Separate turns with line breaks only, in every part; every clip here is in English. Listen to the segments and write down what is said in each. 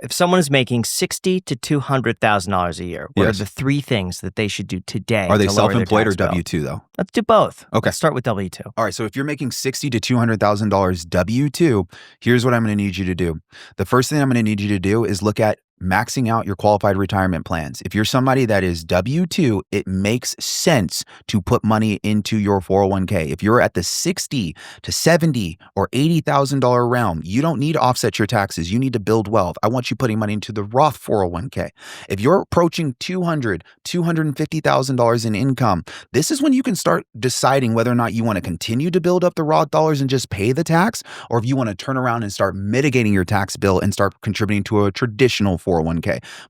If someone is making $60,000 to $200,000 a year, what are
Yes.
the three things that they should do today?
Are they
to lower their
self-employed or
tax bill?
W-2 though?
Let's do both.
Okay.
Let's start with W-2.
All right. So if you're making $60,000 to $200,000 W-2, here's what I'm going to need you to do. The first thing I'm going to need you to do is look at maxing out your qualified retirement plans. If you're somebody that is W-2, it makes sense to put money into your 401k. If you're at the $60,000 to $70,000 or $80,000 realm, you don't need to offset your taxes. You need to build wealth. I want you putting money into the Roth 401k. If you're approaching $200,000, $250,000 in income, this is when you can start deciding whether or not you want to continue to build up the Roth dollars and just pay the tax, or if you want to turn around and start mitigating your tax bill and start contributing to a traditional 401k.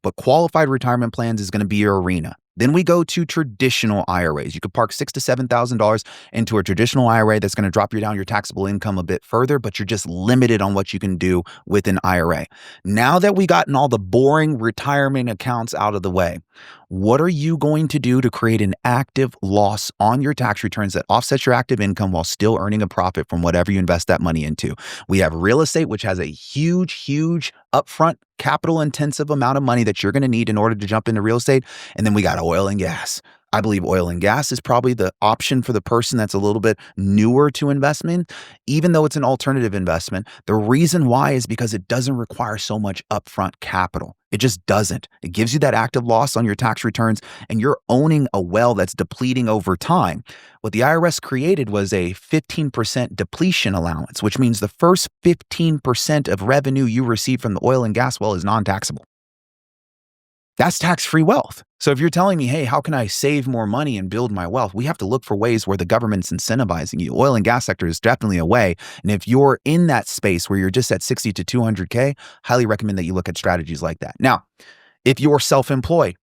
But qualified retirement plans is going to be your arena. Then we go to traditional IRAs. You could park $6,000 to $7,000 into a traditional IRA that's going to drop you down your taxable income a bit further, but you're just limited on what you can do with an IRA. Now that we gotten all the boring retirement accounts out of the way, what are you going to do to create an active loss on your tax returns that offsets your active income while still earning a profit from whatever you invest that money into? We have real estate, which has a huge upfront capital intensive amount of money that you're going to need in order to jump into real estate. And then we got oil and gas. I believe oil and gas is probably the option for the person that's a little bit newer to investment, even though it's an alternative investment. The reason why is because it doesn't require so much upfront capital. It just doesn't. It gives you that active loss on your tax returns, and you're owning a well that's depleting over time. What the IRS created was a 15% depletion allowance, which means the first 15% of revenue you receive from the oil and gas well is non-taxable. That's tax-free wealth. So if you're telling me, hey, how can I save more money and build my wealth? We have to look for ways where the government's incentivizing you. Oil and gas sector is definitely a way. And if you're in that space where you're just at 60 to 200K, highly recommend that you look at strategies like that. Now, if you're self-employed,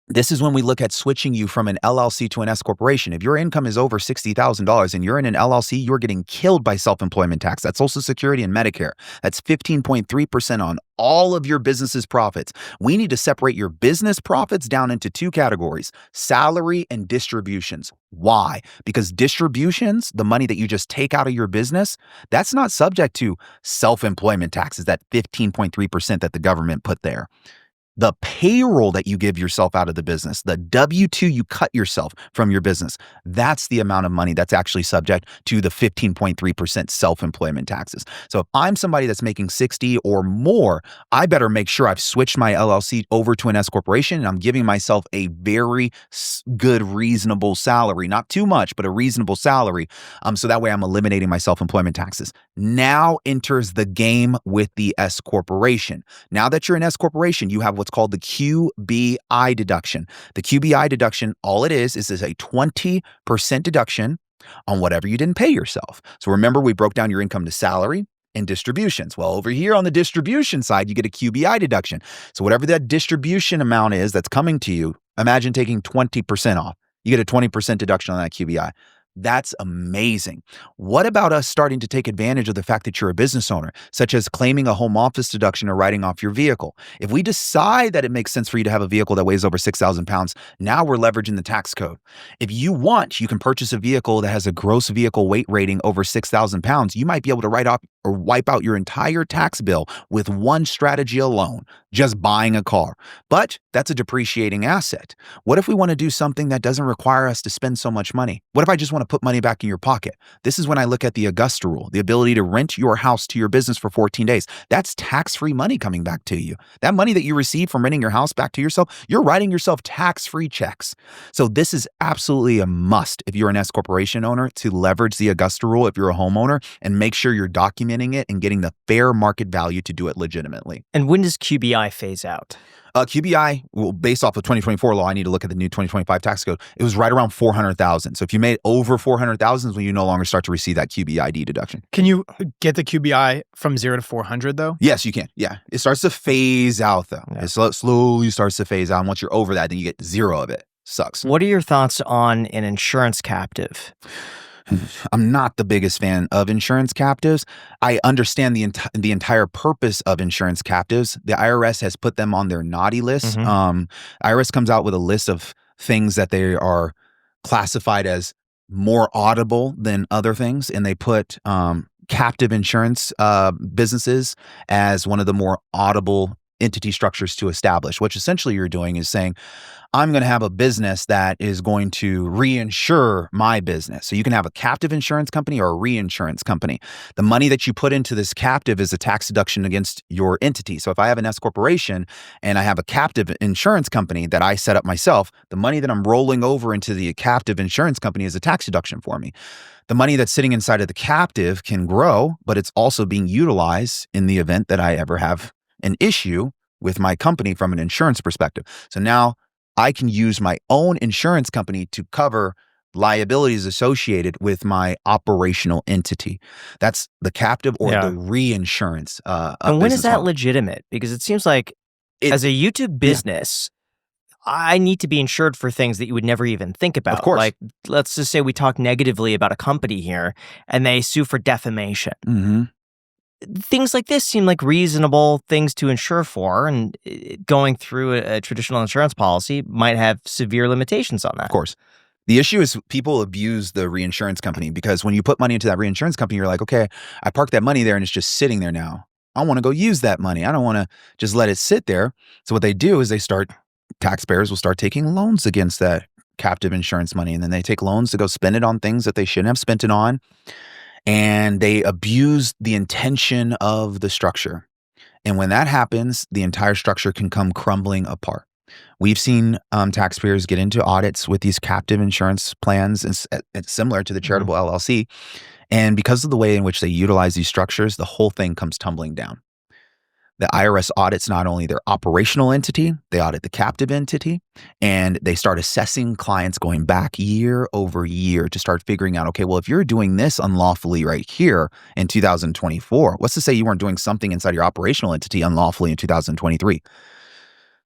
this is when we look at switching you from an LLC to an S corporation. If your income is over $60,000 and you're in an LLC, you're getting killed by self-employment tax. That's Social Security and Medicare. That's 15.3% on all of your business's profits. We need to separate your business profits down into two categories: salary and distributions. Why? Because distributions, the money that you just take out of your business, that's not subject to self-employment taxes, that 15.3% that the government put there. The payroll that you give yourself out of the business, the W-2 you cut yourself from your business, that's the amount of money that's actually subject to the 15.3% self-employment taxes. So if I'm somebody that's making 60 or more, I better make sure I've switched my LLC over to an S corporation and I'm giving myself a very good, reasonable salary. Not too much, but a reasonable salary. So that way I'm eliminating my self-employment taxes. Now enters the game with the S corporation. Now that you're an S corporation, you have what's called the QBI deduction. The QBI deduction, all it is a 20% deduction on whatever you didn't pay yourself. So remember, we broke down your income to salary and distributions. Well, over here on the distribution side, you get a QBI deduction. So whatever that distribution amount is that's coming to you, imagine taking 20% off. You get a 20% deduction on that QBI. That's amazing. What about us starting to take advantage of the fact that you're a business owner, such as claiming a home office deduction or writing off your vehicle? If we decide that it makes sense for you to have a vehicle that weighs over 6,000 pounds, now we're leveraging the tax code. If you want, you can purchase a vehicle that has a gross vehicle weight rating over 6,000 pounds. You might be able to write off or wipe out your entire tax bill with one strategy alone, just buying a car. But that's a depreciating asset. What if we want to do something that doesn't require us to spend so much money? What if I just want to put money back in your pocket? This is when I look at the Augusta rule, the ability to rent your house to your business for 14 days. That's tax-free money coming back to you. That money that you receive from renting your house back to yourself, you're writing yourself tax-free checks. So this is absolutely a must if you're an S corporation owner to leverage the Augusta rule if you're a homeowner, and make sure you're documenting it and getting the fair market value to do it legitimately.
And when does QBI phase out?
QBI, well, based off of 2024 law, I need to look at the new 2025 tax code. It was right around 400,000. So if you made over 400,000 is when you no longer start to receive that QBID deduction.
Can you get the QBI from 0 to 400 though?
Yes, you can. Yeah. It starts to phase out though. Yeah. It slowly starts to phase out. And once you're over that, then you get zero of it. Sucks.
What are your thoughts on an insurance captive?
I'm not the biggest fan of insurance captives. I understand the entire purpose of insurance captives. The IRS has put them on their naughty list. IRS comes out with a list of things that they are classified as more audible than other things, and they put captive insurance businesses as one of the more audible entity structures to establish, which essentially you're doing is saying, I'm going to have a business that is going to reinsure my business. So you can have a captive insurance company or a reinsurance company. The money that you put into this captive is a tax deduction against your entity. So if I have an S corporation and I have a captive insurance company that I set up myself, the money that I'm rolling over into the captive insurance company is a tax deduction for me. The money that's sitting inside of the captive can grow, but it's also being utilized in the event that I ever have an issue with my company from an insurance perspective. So now I can use my own insurance company to cover liabilities associated with my operational entity. That's the captive or the reinsurance.
And when is that legitimate? Because it seems like as a YouTube business, I need to be insured for things that you would never even think about.
Of course.
Like, let's just say we talk negatively about a company here and they sue for defamation.
Mm-hmm.
Things like this seem like reasonable things to insure for, and going through a traditional insurance policy might have severe limitations on that.
Of course. The issue is people abuse the reinsurance company because when you put money into that reinsurance company, you're like, okay, I parked that money there and it's just sitting there now. I want to go use that money. I don't want to just let it sit there. So what they do is taxpayers will start taking loans against that captive insurance money. And then they take loans to go spend it on things that they shouldn't have spent it on. And they abuse the intention of the structure. And when that happens, the entire structure can come crumbling apart. We've seen taxpayers get into audits with these captive insurance plans. It's similar to the charitable LLC. And because of the way in which they utilize these structures, the whole thing comes tumbling down. The IRS audits not only their operational entity, they audit the captive entity, and they start assessing clients going back year over year to start figuring out, okay, well, if you're doing this unlawfully right here in 2024, what's to say you weren't doing something inside your operational entity unlawfully in 2023?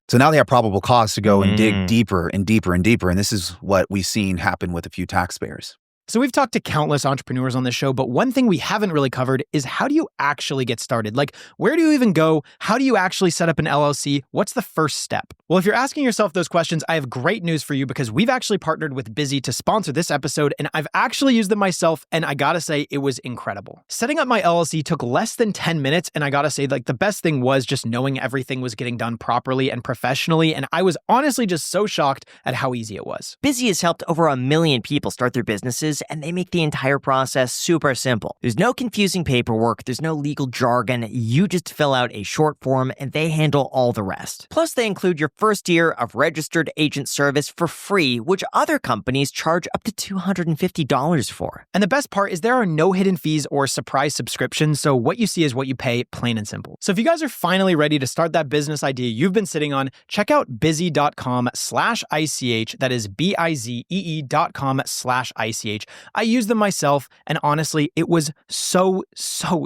So now they have probable cause to go and dig deeper and deeper and deeper. And this is what we've seen happen with a few taxpayers.
So we've talked to countless entrepreneurs on this show, but one thing we haven't really covered is how do you actually get started? Like, where do you even go? How do you actually set up an LLC? What's the first step? Well, if you're asking yourself those questions, I have great news for you because we've actually partnered with Busy to sponsor this episode, and I've actually used them myself, and I gotta say, it was incredible. Setting up my LLC took less than 10 minutes, and I gotta say, like, the best thing was just knowing everything was getting done properly and professionally, and I was honestly just so shocked at how easy it was.
Busy has helped over 1 million people start their businesses, and they make the entire process super simple. There's no confusing paperwork, there's no legal jargon, you just fill out a short form and they handle all the rest. Plus, they include your first year of registered agent service for free, which other companies charge up to $250 for.
And the best part is there are no hidden fees or surprise subscriptions, so what you see is what you pay, plain and simple. So if you guys are finally ready to start that business idea you've been sitting on, check out busy.com/ICH. That is bizee.com/ICH. I used them myself, and honestly, it was so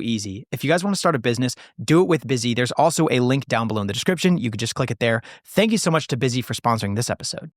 easy. If you guys want to start a business, do it with Busy. There's also a link down below in the description. You could just click it there. Thank you so much to Busy for sponsoring this episode.